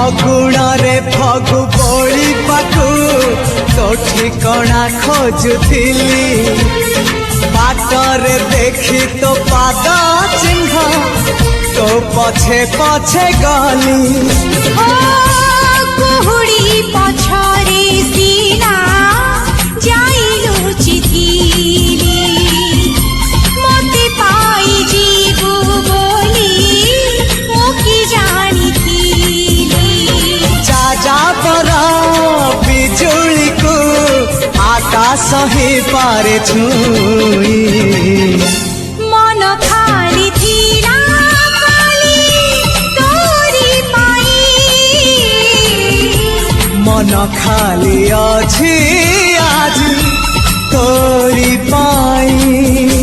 ଅଗୁଣରେ ଫଗୁ ବୋଳିବାକୁ ତୋ ଠିକଣା ଖୋଜୁଥିଲି ବାଟରେ ଦେଖି ତୋ ପାଦ ଚିହ୍ନ ତୋ ପଛେ ପଛେ ଗଲି କୁହୁଡ଼ି ପଛରେ ସିନା ଯାଇ ଲୁଚିଥିଲି ମୋତେ ପାଇଯିବୁ ବୋଲି ମୁଁ କି ଜାଣିଥିଲି ଯାଯାବର ବିଜୁଳିକୁ ଆକାଶ ହିଁ ପାରେ ଛୁଇଁ ମନ ଖାଲି ଥିଲା ଖାଲି ତୋରି ପାଇଁ ମନ ଖାଲି ଅଛି ଆଜି ତୋରି ପାଇଁ।